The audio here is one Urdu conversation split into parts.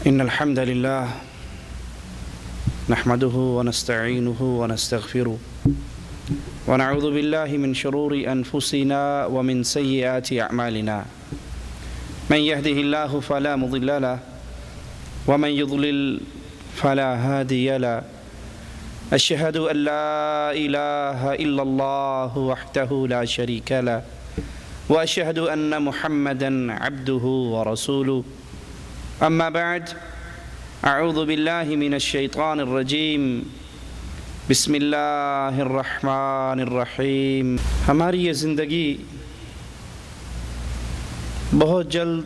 إن الحمد لله نحمده ونستعينه ونستغفره ونعوذ بالله من شرور أنفسنا ومن سيئات أعمالنا من يهده الله فلا مضل له ومن يضلل فلا هادي له أشهد أن لا إله إلا الله وحده لا شريك له وأشهد أن محمدًا عبده ورسوله أما بعد أعوذ بالله من الشيطان الرجيم بسم اللہ الرحمن الرحیم۔ ہماری یہ زندگی بہت جلد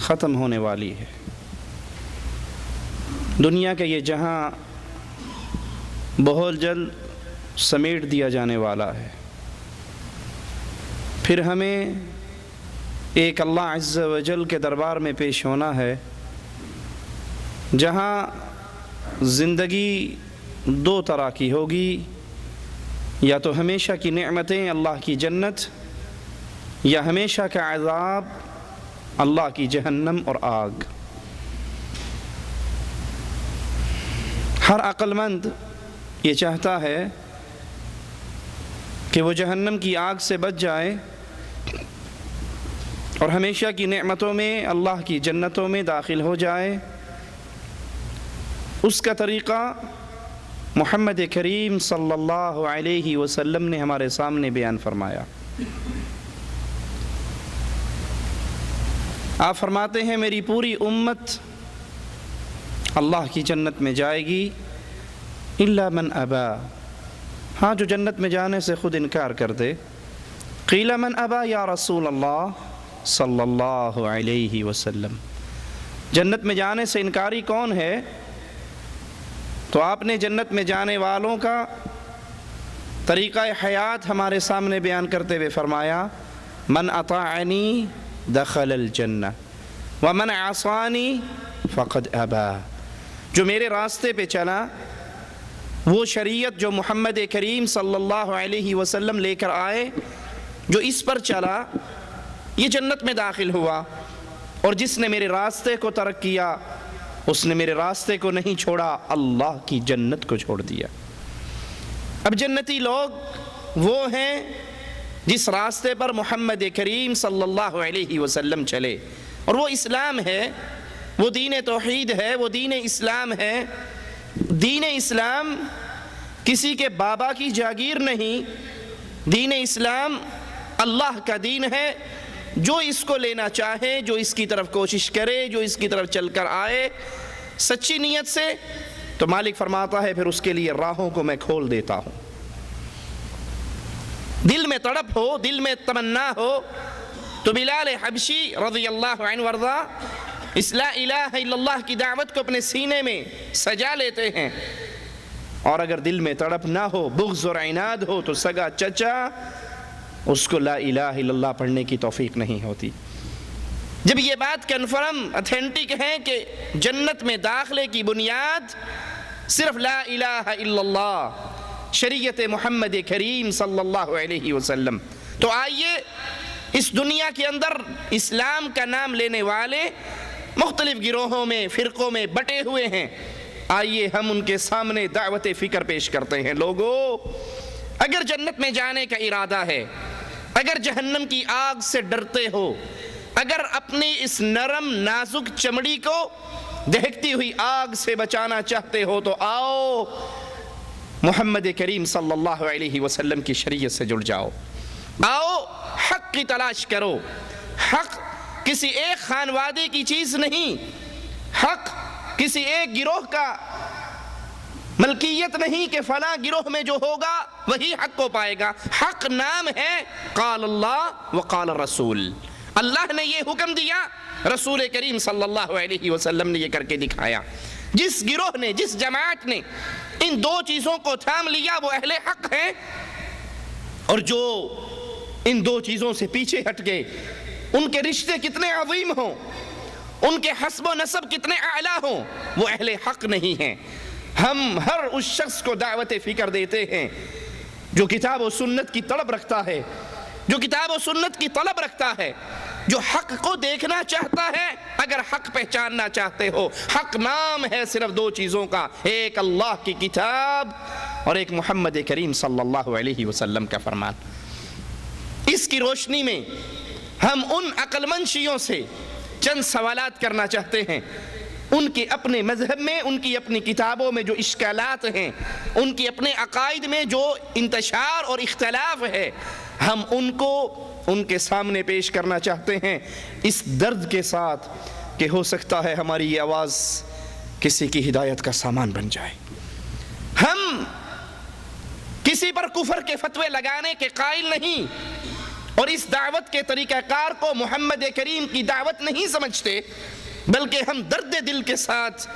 ختم ہونے والی ہے۔ دنیا کا یہ جہاں بہت جلد سمیٹ دیا جانے والا ہے۔ پھر ہمیں ایک اللہ عز و جل کے دربار میں پیش ہونا ہے، جہاں زندگی دو طرح کی ہوگی، یا تو ہمیشہ کی نعمتیں اللہ کی جنت، یا ہمیشہ کا عذاب اللہ کی جہنم اور آگ۔ ہر عقل مند یہ چاہتا ہے کہ وہ جہنم کی آگ سے بچ جائے اور ہمیشہ کی نعمتوں میں اللہ کی جنتوں میں داخل ہو جائے۔ اس کا طریقہ محمد کریم صلی اللہ علیہ وسلم نے ہمارے سامنے بیان فرمایا۔ آپ فرماتے ہیں میری پوری امت اللہ کی جنت میں جائے گی الا من ابا، ہاں جو جنت میں جانے سے خود انکار کر دے۔ قیل من ابا یا رسول اللہ صلی اللہ علیہ وسلم، جنت میں جانے سے انکاری کون ہے؟ تو آپ نے جنت میں جانے والوں کا طریقہ حیات ہمارے سامنے بیان کرتے ہوئے فرمایا من اطاعنی دخل الجنہ ومن عصانی فقد ابا، جو میرے راستے پہ چلا، وہ شریعت جو محمد کریم صلی اللہ علیہ وسلم لے کر آئے، جو اس پر چلا یہ جنت میں داخل ہوا، اور جس نے میرے راستے کو ترک کیا اس نے میرے راستے کو نہیں چھوڑا، اللہ کی جنت کو چھوڑ دیا۔ اب جنتی لوگ وہ ہیں جس راستے پر محمد کریم صلی اللہ علیہ وسلم چلے، اور وہ اسلام ہے، وہ دین توحید ہے، وہ دین اسلام ہے۔ دین اسلام کسی کے بابا کی جاگیر نہیں، دین اسلام اللہ کا دین ہے۔ جو اس کو لینا چاہے، جو اس کی طرف کوشش کرے، جو اس کی طرف چل کر آئے سچی نیت سے، تو مالک فرماتا ہے پھر اس کے لیے راہوں کو میں کھول دیتا ہوں۔ دل میں تڑپ ہو، دل میں تمنا ہو، تو بلال حبشی رضی اللہ عنہ وارضا اس لا الہ الا اللہ کی دعوت کو اپنے سینے میں سجا لیتے ہیں، اور اگر دل میں تڑپ نہ ہو، بغض اور عناد ہو، تو سگا چچا اس کو لا الہ الا اللہ پڑھنے کی توفیق نہیں ہوتی۔ جب یہ بات کنفرم اتھینٹک ہے کہ جنت میں داخلے کی بنیاد صرف لا الہ الا اللہ، شریعت محمد کریم صلی اللہ علیہ وسلم، تو آئیے اس دنیا کے اندر اسلام کا نام لینے والے مختلف گروہوں میں، فرقوں میں بٹے ہوئے ہیں، آئیے ہم ان کے سامنے دعوت فکر پیش کرتے ہیں۔ لوگو، اگر جنت میں جانے کا ارادہ ہے، اگر جہنم کی آگ سے ڈرتے ہو، اگر اپنی اس نرم نازک چمڑی کو دہکتی ہوئی آگ سے بچانا چاہتے ہو، تو آؤ محمد کریم صلی اللہ علیہ وسلم کی شریعت سے جڑ جاؤ، آؤ حق کی تلاش کرو۔ حق کسی ایک خانوادے کی چیز نہیں، حق کسی ایک گروہ کا ملکیت نہیں کہ فلاں گروہ میں جو ہوگا وہی حق کو پائے گا۔ حق نام ہے قال اللہ وقال الرسول، اللہ نے یہ حکم دیا، رسول کریم صلی اللہ علیہ وسلم نے یہ کر کے دکھایا۔ جس گروہ نے، جس جماعت نے ان دو چیزوں کو تھام لیا وہ اہل حق ہیں، اور جو ان دو چیزوں سے پیچھے ہٹ گئے، ان کے رشتے کتنے عظیم ہوں، ان کے حسب و نسب کتنے اعلیٰ ہوں، وہ اہل حق نہیں ہیں۔ ہم ہر اس شخص کو دعوت فکر دیتے ہیں جو کتاب و سنت کی طلب رکھتا ہے، جو کتاب و سنت کی طلب رکھتا ہے، جو حق کو دیکھنا چاہتا ہے، اگر حق پہچاننا چاہتے ہو، حق نام ہے صرف دو چیزوں کا، ایک اللہ کی کتاب اور ایک محمد کریم صلی اللہ علیہ وسلم کا فرمان۔ اس کی روشنی میں ہم ان عقل مند شیعوں سے چند سوالات کرنا چاہتے ہیں۔ ان کے اپنے مذہب میں، ان کی اپنی کتابوں میں جو اشکالات ہیں، ان کے اپنے عقائد میں جو انتشار اور اختلاف ہے، ہم ان کو ان کے سامنے پیش کرنا چاہتے ہیں، اس درد کے ساتھ کہ ہو سکتا ہے ہماری یہ آواز کسی کی ہدایت کا سامان بن جائے۔ ہم کسی پر کفر کے فتوے لگانے کے قائل نہیں، اور اس دعوت کے طریقہ کار کو محمد کریم کی دعوت نہیں سمجھتے، بلکہ ہم درد دل کے ساتھ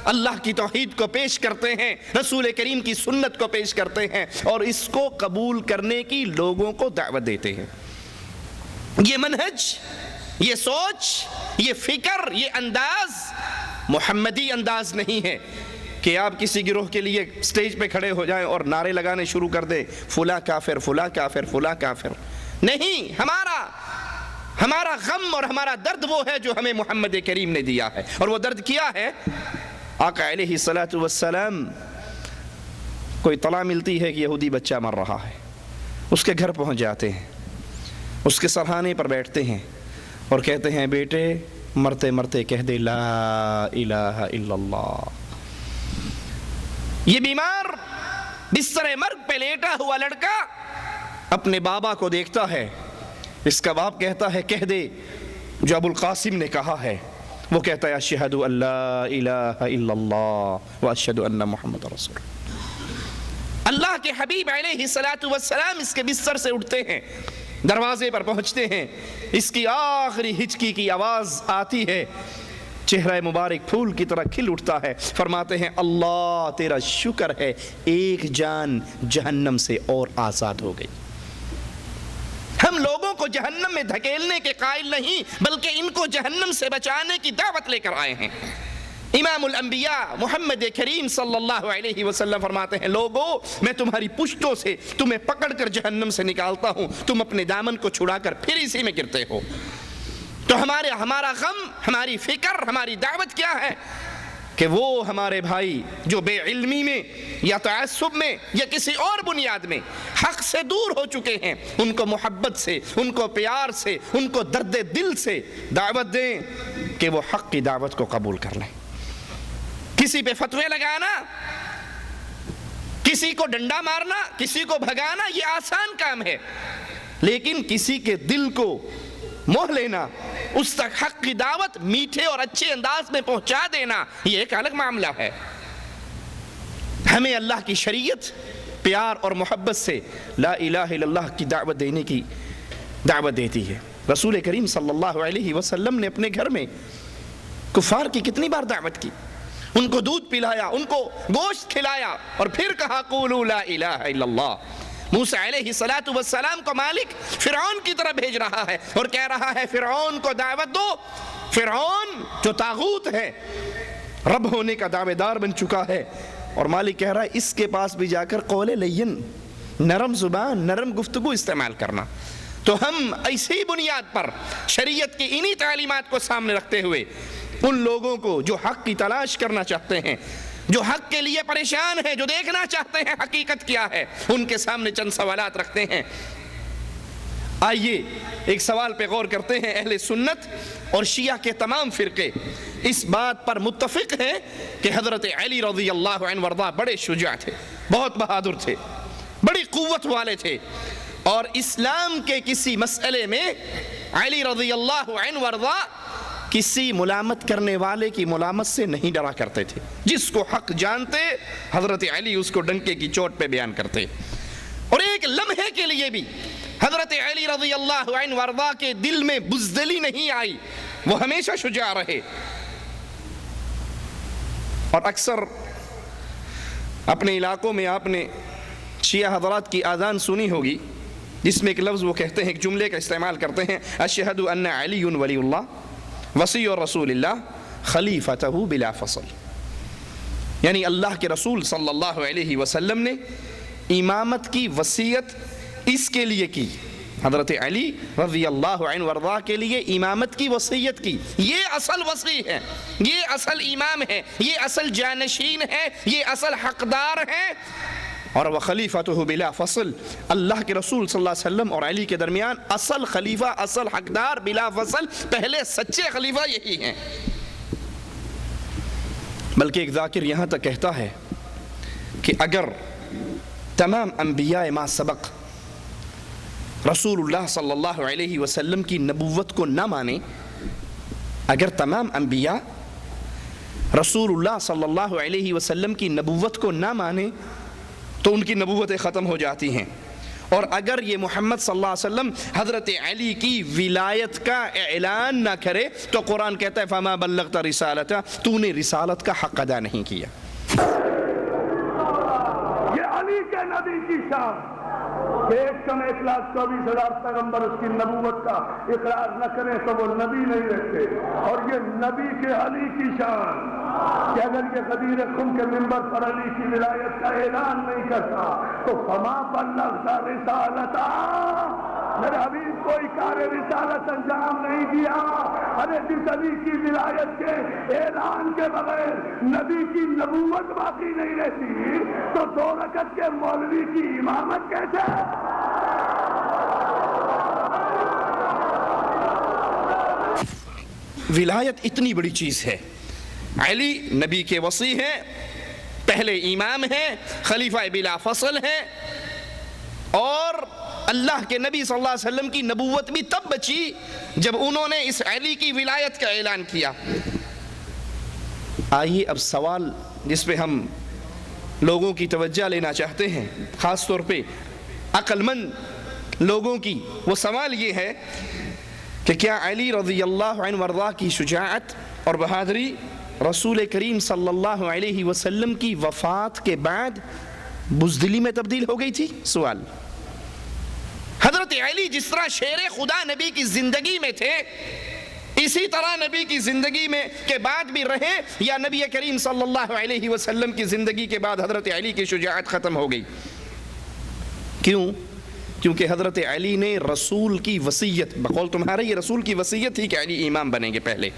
اللہ کی توحید کو پیش کرتے ہیں، رسول کریم کی سنت کو پیش کرتے ہیں، اور اس کو قبول کرنے کی لوگوں کو دعوت دیتے ہیں۔ یہ منہج، یہ سوچ، یہ فکر، یہ انداز محمدی انداز نہیں ہے کہ آپ کسی گروہ کے لیے سٹیج پہ کھڑے ہو جائیں اور نعرے لگانے شروع کر دیں، فلاں کافر، فلاں کافر، فلاں کافر۔ نہیں، ہمارا غم اور ہمارا درد وہ ہے جو ہمیں محمد کریم نے دیا ہے، اور وہ درد کیا ہے؟ آقا علیہ الصلاۃ والسلام کوئی اطلاع ملتی ہے کہ یہودی بچہ مر رہا ہے، اس کے گھر پہنچ جاتے ہیں، اس کے سرحانے پر بیٹھتے ہیں اور کہتے ہیں بیٹے مرتے مرتے کہہ دے لا الہ الا اللہ۔ یہ بیمار بستر مرگ پہ لیٹا ہوا لڑکا اپنے بابا کو دیکھتا ہے، اس کا باپ کہتا ہے کہہ دے جو ابو القاسم نے کہا ہے۔ وہ کہتا ہے اشہد ان لا الہ الا اللہ واشہد ان محمد رسول اللہ۔ اللہ کے حبیب علیہ الصلاۃ والسلام اس کے بستر سے اٹھتے ہیں، دروازے پر پہنچتے ہیں، اس کی آخری ہچکی کی آواز آتی ہے، چہرہ مبارک پھول کی طرح کھل اٹھتا ہے، فرماتے ہیں اللہ تیرا شکر ہے ایک جان جہنم سے اور آزاد ہو گئی۔ ہم لوگوں کو جہنم میں دھکیلنے کے قائل نہیں، بلکہ ان کو جہنم سے بچانے کی دعوت لے کر آئے ہیں۔ امام الانبیاء محمد کریم صلی اللہ علیہ وسلم فرماتے ہیں لوگو میں تمہاری پشتوں سے تمہیں پکڑ کر جہنم سے نکالتا ہوں، تم اپنے دامن کو چھڑا کر پھر اسی میں گرتے ہو۔ تو ہمارا غم، ہماری فکر، ہماری دعوت کیا ہے کہ وہ ہمارے بھائی جو بے علمی میں یا تعصب میں یا کسی اور بنیاد میں حق سے دور ہو چکے ہیں، ان کو محبت سے، ان کو پیار سے، ان کو درد دل سے دعوت دیں کہ وہ حق کی دعوت کو قبول کر لیں۔ کسی پہ فتوے لگانا، کسی کو ڈنڈا مارنا، کسی کو بھگانا یہ آسان کام ہے، لیکن کسی کے دل کو موہ لینا، اس تک حق کی دعوت میٹھے اور اچھے انداز میں پہنچا دینا، یہ ایک الگ معاملہ ہے۔ ہمیں اللہ کی شریعت پیار اور محبت سے لا الہ الا اللہ کی دعوت دینے کی دعوت دیتی ہے۔ رسول کریم صلی اللہ علیہ وسلم نے اپنے گھر میں کفار کی کتنی بار دعوت کی، ان کو دودھ پلایا، ان کو گوشت کھلایا، اور پھر کہا قولوا لا الہ الا اللہ۔ موسیٰ علیہ السلام کو مالک فرعون کی طرح بھیج رہا ہے اور کہہ رہا ہے فرعون کو دعوت دو۔ فرعون جو طاغوت ہے، رب ہونے کا دعوے دار بن چکا ہے، اور مالک کہہ رہا ہے اس کے پاس بھی جا کر قول لین، نرم زبان، نرم گفتگو استعمال کرنا۔ تو ہم ایسی بنیاد پر شریعت کی انہی تعلیمات کو سامنے رکھتے ہوئے ان لوگوں کو جو حق کی تلاش کرنا چاہتے ہیں، جو حق کے لیے پریشان ہیں، جو دیکھنا چاہتے ہیں حقیقت کیا ہے، ان کے سامنے چند سوالات رکھتے ہیں۔ آئیے ایک سوال پہ غور کرتے ہیں۔ اہل سنت اور شیعہ کے تمام فرقے اس بات پر متفق ہیں کہ حضرت علی رضی اللہ عنہ وارضاہ بڑے شجاع تھے، بہت بہادر تھے، بڑی قوت والے تھے، اور اسلام کے کسی مسئلے میں علی رضی اللہ عنہ وارضاہ کسی ملامت کرنے والے کی ملامت سے نہیں ڈرا کرتے تھے۔ جس کو حق جانتے حضرت علی اس کو ڈنکے کی چوٹ پہ بیان کرتے، اور ایک لمحے کے لیے بھی حضرت علی رضی اللہ عنہ وارضاہ کے دل میں بزدلی نہیں آئی، وہ ہمیشہ شجاع رہے۔ اور اکثر اپنے علاقوں میں آپ نے شیعہ حضرات کی آذان سنی ہوگی، جس میں ایک لفظ وہ کہتے ہیں، ایک جملے کا استعمال کرتے ہیں، اشہد ان علی ولی اللہ وصی رسول اللہ خلیفتہ بلا فصل، یعنی اللہ کے رسول صلی اللہ علیہ وسلم نے امامت کی وصیت اس کے لیے کی حضرت علی رضی اللہ عنہ وارضاہ کے لیے امامت کی وصیت کی. یہ اصل وصی ہے, یہ اصل امام ہے, یہ اصل جانشین ہے, یہ اصل حقدار ہے. اور وہ خلیفۃ بلا فصل, اللہ کے رسول صلی اللہ علیہ وسلم اور علی کے درمیان اصل خلیفہ, اصل حقدار بلا فصل, پہلے سچے خلیفہ یہی ہیں. بلکہ ایک ذاکر یہاں تک کہتا ہے کہ اگر تمام انبیاء ما سبق رسول اللہ صلی اللہ علیہ وسلم کی نبوت کو نہ مانے, اگر تمام انبیاء رسول اللہ صلی اللہ علیہ وسلم کی نبوت کو نہ مانے تو ان کی نبوتیں ختم ہو جاتی ہیں. اور اگر یہ محمد صلی اللہ علیہ وسلم حضرت علی کی ولایت کا اعلان نہ کرے تو قرآن کہتا ہے فما بلغت رسالتہ, تو نے رسالت کا حق ادا نہیں کیا. یہ علی کے نبی کی شان, 1,24,000 پیغمبر اس کی نبوت کا اقرار نہ کریں تو وہ نبی نہیں رہتے. اور یہ نبی کے علی کی شان کہ اگر یہ غدیر خم کے منبر پر علی کی ولایت کا اعلان نہیں کرتا تو فما بلغت رسالتہ, میرے حبیب کوئی کار رسالت انجام نہیں دیا. ارے جس علی کی ولایت کے اعلان کے بغیر نبی کی نبوت باقی نہیں رہتی تو 2 رکعت کے مولوی کی امامت کیسے؟ ولایت اتنی بڑی چیز ہے. علی نبی کے وصی ہیں, پہلے امام ہیں, خلیفہ بلا فصل ہیں, اور اللہ کے نبی صلی اللہ علیہ وسلم کی نبوت بھی تب بچی جب انہوں نے اس علی کی ولایت کا اعلان کیا. آئیے اب سوال جس پہ ہم لوگوں کی توجہ لینا چاہتے ہیں, خاص طور پہ عقل مند لوگوں کی, وہ سوال یہ ہے کہ کیا علی رضی اللہ عنہ وارضاہ کی شجاعت اور بہادری رسول کریم صلی اللہ علیہ وسلم کی وفات کے بعد بزدلی میں تبدیل ہو گئی تھی؟ سوال. حضرت علی جس طرح شیر خدا نبی کی زندگی میں تھے اسی طرح نبی کی زندگی میں کے بعد بھی رہے, یا نبی کریم صلی اللہ علیہ وسلم کی زندگی کے بعد حضرت علی کی شجاعت ختم ہو گئی؟ کیوں؟ کیونکہ حضرت علی نے رسول کی وصیت, بقول تمہارے یہ رسول کی وصیت تھی کہ علی امام بنیں گے پہلے,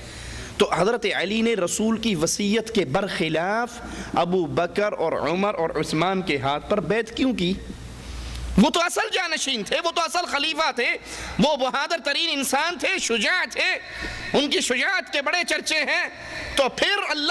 تو حضرت علی نے رسول کی وصیت کے برخلاف ابو بکر اور عمر اور عثمان کے ہاتھ پر بیعت کیوں کی؟ وہ تو اصل جانشین تھے, وہ تو اصل خلیفہ تھے, وہ بہادر ترین انسان تھے, شجاع تھے, ان کی شجاعت کے بڑے چرچے ہیں. تو پھر اللہ